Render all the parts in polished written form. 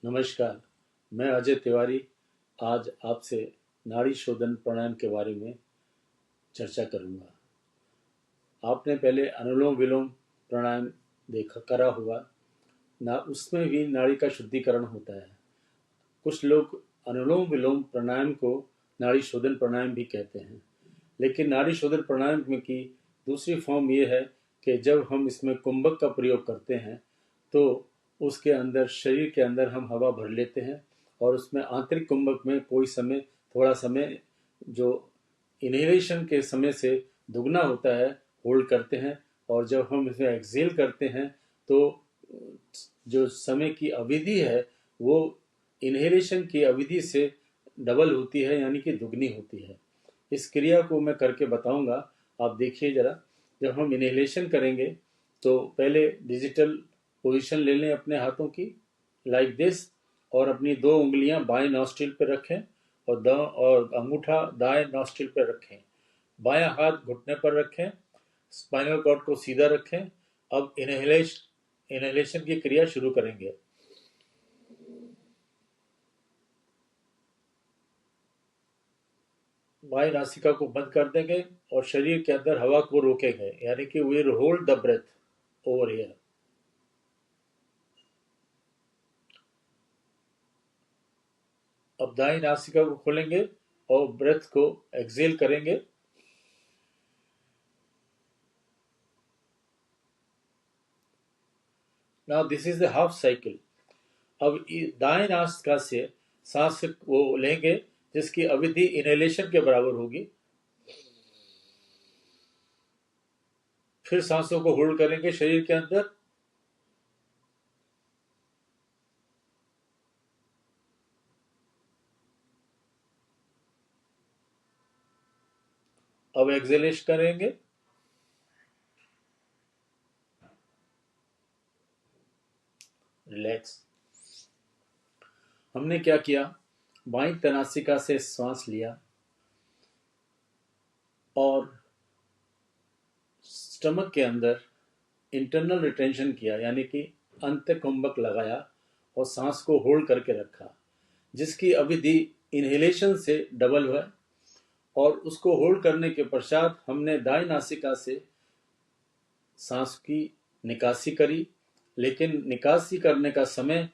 नमस्कार, मैं अजय तिवारी आज आपसे नाड़ी शोधन प्राणायाम के बारे में चर्चा करूंगा। आपने पहले अनुलोम विलोम प्राणायाम देखा करा हुआ ना, उसमें भी नाड़ी का शुद्धिकरण होता है। कुछ लोग अनुलोम विलोम प्राणायाम को नाड़ी शोधन प्राणायाम भी कहते हैं, लेकिन नाड़ी शोधन प्राणायाम में की दूसरी फॉर्म ये है कि जब हम इसमें कुंभक का प्रयोग करते हैं तो उसके अंदर, शरीर के अंदर हम हवा भर लेते हैं और उसमें आंतरिक कुंभक में थोड़ा समय जो इनहेलेशन के समय से दुगना होता है, होल्ड करते हैं। और जब हम इसमें एक्सहेल करते हैं तो जो समय की अवधि है वो इनहेलेशन की अवधि से डबल होती है, यानी कि दुगनी होती है। इस क्रिया को मैं करके बताऊंगा, आप देखिए जरा। जब हम इनहेलेशन करेंगे तो पहले डिजिटल पोजीशन ले लें अपने हाथों की, लाइक दिस, और अपनी दो उंगलियां बाएं नॉस्ट्रिल पर रखें और अंगूठा दाएं नॉस्ट्रिल पर रखें। बायां हाथ घुटने पर रखें, स्पाइनल कॉर्ड को सीधा रखें। अब इनहेलेशन की क्रिया शुरू करेंगे। बाएं नासिका को बंद कर देंगे और शरीर के अंदर हवा को रोकेंगे, यानी कि we hold the breath over here. अब दाएं नासिका को खोलेंगे और ब्रेथ को एक्सहेल करेंगे। Now this is the half cycle. अब दाएं नासिका से सांस वो लेंगे जिसकी अवधि इनहेलेशन के बराबर होगी। फिर सांसों को होल्ड करेंगे शरीर के अंदर। अब एक्सहेलेशन करेंगे। रिलैक्स। हमने क्या किया, बाईं तनासिका से सांस लिया और स्टमक के अंदर इंटरनल रिटेंशन किया, यानी कि अंत्य कुंभक लगाया और सांस को होल्ड करके रखा, जिसकी अवधि इनहेलेशन से डबल हुआ। और उसको होल्ड करने के पश्चात हमने दाएं नासिका से सांस की निकासी करी, लेकिन निकासी करने का समय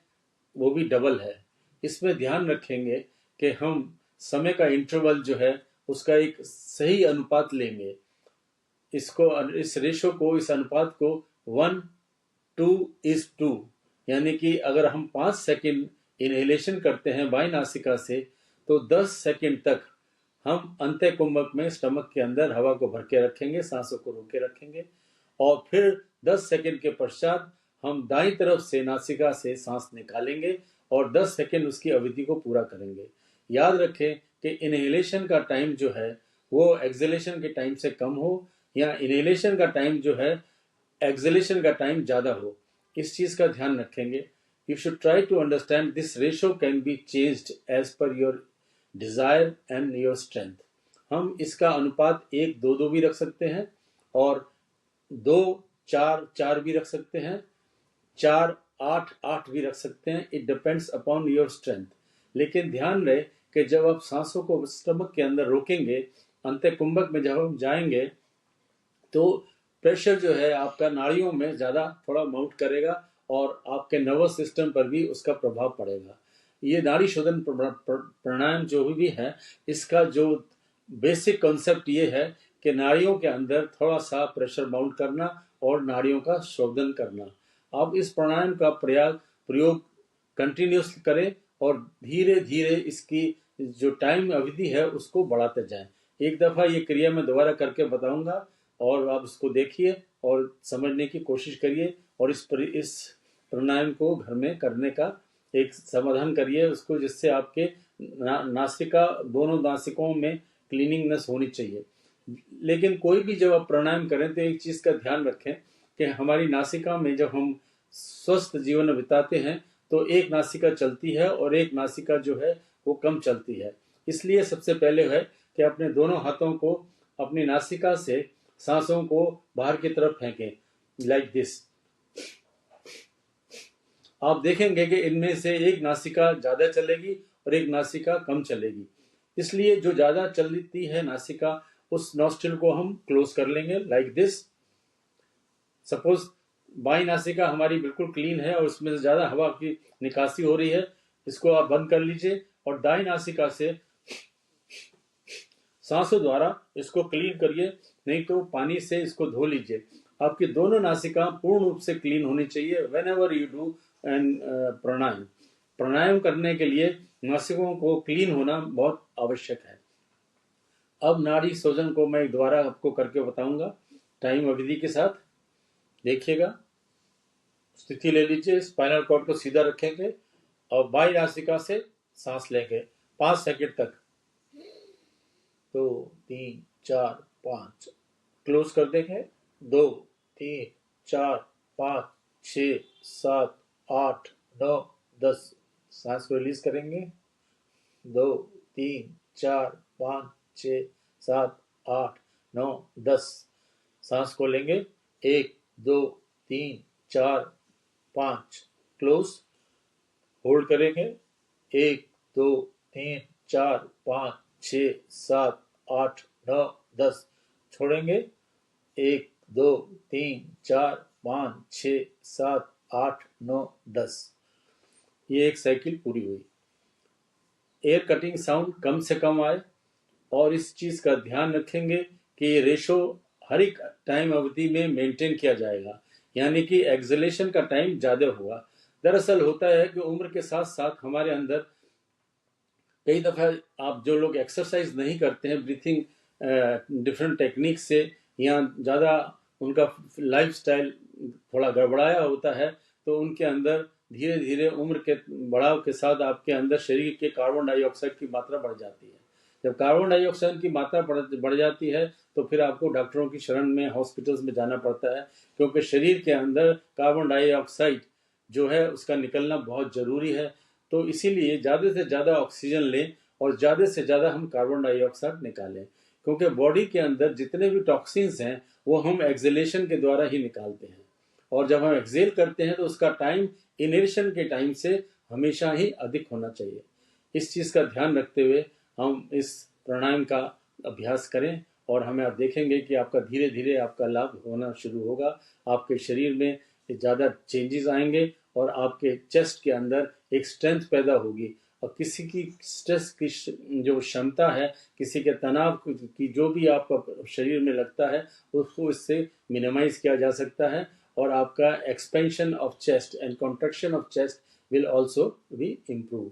वो भी डबल है। इसमें ध्यान रखेंगे कि हम समय का इंटरवल जो है उसका एक सही अनुपात लेंगे। इस रेशो को, इस अनुपात को 1:2 यानी कि अगर हम 5 सेकंड इनहेलेशन करते हैं बाएं नासिका से तो 10 सेकंड तक हम अंत्य कुंभक में, स्टमक के अंदर हवा को भर के रखेंगे, सांसों को रोके रखेंगे। और फिर 10 सेकंड के पश्चात हम दाईं तरफ से नासिका से सांस निकालेंगे और 10 सेकंड उसकी अवधि को पूरा करेंगे। याद रखें कि इनहेलेशन का टाइम जो है वो एक्सहेलेशन के टाइम से कम हो, या इनहेलेशन का टाइम जो है एक्सहेलेशन का टाइम ज्यादा हो। इस चीज का ध्यान रखेंगे। You should try to understand this ratio can be changed as per your desire and your strength. हम इसका अनुपात 1:2 भी रख सकते हैं और 2:4 भी रख सकते हैं, 4:8 भी रख सकते हैं। It depends upon your strength. लेकिन ध्यान रहे कि जब आप सांसों को स्टमक के अंदर रोकेंगे, अंत्य कुंभक में जब हम जाएंगे तो प्रेशर जो है आपका नाड़ियों में ज्यादा थोड़ा माउंट करेगा और आपके नर्वस सिस्टम पर भी उसका प्रभाव पड़ेगा। ये नाड़ी शोधन प्राणायाम जो भी है, इसका जो बेसिक कॉन्सेप्ट ये है कि नाड़ियों के अंदर थोड़ा सा प्रेशर माउंट करना और नाड़ियों का शोधन करना। आप इस प्राणायाम का प्रयोग कंटिन्यूस करें और धीरे धीरे इसकी जो टाइम अवधि है उसको बढ़ाते जाएं। एक दफा ये क्रिया मैं दोबारा करके बताऊंगा और आप इसको देखिए और समझने की कोशिश करिए और इस प्राणायाम को घर में करने का एक समाधान करिए उसको, जिससे आपके नासिका, दोनों नासिकाओं में क्लीनिंगनेस होनी चाहिए। लेकिन कोई भी जब आप प्राणायाम करें तो एक चीज का ध्यान रखें कि हमारी नासिका में जब हम स्वस्थ जीवन बिताते हैं तो एक नासिका चलती है और एक नासिका जो है वो कम चलती है। इसलिए सबसे पहले है कि अपने दोनों हाथों को अपनी नासिका से सांसों को बाहर की तरफ फेंकें, लाइक दिस। आप देखेंगे कि इनमें से एक नासिका ज़्यादा चलेगी और एक नासिका कम चलेगी। इसलिए जो ज़्यादा चलती है नासिका, उस नॉस्ट्रिल को हम क्लोज कर लेंगे लाइक दिस। सपोज बाई नासिका हमारी बिल्कुल क्लीन है और उसमें से ज़्यादा हवा की निकासी हो रही है, इसको आप बंद कर लीजिए और दाई नासिका से सांसों द्वारा इसको क्लीन करिए, नहीं तो पानी से इसको धो लीजिए। आपकी दोनों नासिका पूर्ण रूप से क्लीन होनी चाहिए whenever you do and pranayama. Pranayama करने के लिए नासिकों को क्लीन होना बहुत आवश्यक है। अब नाड़ी शोधन को मैं दोबारा आपको करके बताऊंगा टाइम अवधि के साथ। देखिएगा, स्थिति ले लीजिए, स्पाइनल कॉर्ड को सीधा रखेंगे और बाई नासिका से सांस लेंगे 5 सेकंड तक। 2 3 4 5 क्लोज कर देंगे। 2 3 4 5 6 7 8 9 10 सांस को रिलीज करेंगे। 2 3 4 5 6 7 8 9 10 सांस को लेंगे। 1 2 3 4 5 क्लोज, होल्ड करेंगे। 1 2 3 4 5 6 7 8 9 10 छोड़ेंगे। 1 2 3 4 5 6 7 8 9 10। ये एक साइकिल पूरी हुई। एयर कटिंग साउंड कम से कम आए और इस चीज का ध्यान रखेंगे कि ये रेशो हर एक टाइम अवधि में मेंटेन किया जाएगा, यानी कि एक्सलेशन का टाइम ज्यादा होगा। दरअसल होता है कि उम्र के साथ साथ हमारे अंदर कई दफा आप जो लोग एक्सरसाइज नहीं करते हैं, ब्रीथिंग डिफरेंट टेक्निक से, या ज़्यादा उनका लाइफस्टाइल थोड़ा गड़बड़ाया होता है, तो उनके अंदर धीरे धीरे उम्र के बढ़ाव के साथ आपके अंदर शरीर के कार्बन डाइऑक्साइड की मात्रा बढ़ जाती है। जब कार्बन डाइऑक्साइड की मात्रा बढ़ जाती है तो फिर आपको डॉक्टरों की शरण में, हॉस्पिटल्स में जाना पड़ता है, क्योंकि शरीर के अंदर कार्बन डाइऑक्साइड जो है उसका निकलना बहुत ज़रूरी है। तो इसीलिए ज़्यादा से ज़्यादा ऑक्सीजन लें और ज़्यादा से ज़्यादा हम कार्बन डाइऑक्साइड निकालें, क्योंकि बॉडी के अंदर जितने भी टॉक्सिन्स हैं वो हम एक्सलेशन के द्वारा ही निकालते हैं, और जब हम एक्सेल करते हैं तो उसका टाइम इनहेलेशन के टाइम से हमेशा ही अधिक होना चाहिए। इस चीज़ का ध्यान रखते हुए हम इस प्राणायाम का अभ्यास करें और हमें आप देखेंगे कि आपका धीरे धीरे आपका लाभ होना शुरू होगा। आपके शरीर में ज़्यादा चेंजेस आएंगे और आपके चेस्ट के अंदर एक स्ट्रेंथ पैदा होगी, और किसी की स्ट्रेस की जो क्षमता है, किसी के तनाव की जो भी आपका शरीर में लगता है, उसको इससे मिनिमाइज किया जा सकता है, और आपका expansion of chest and contraction of chest will also be improve.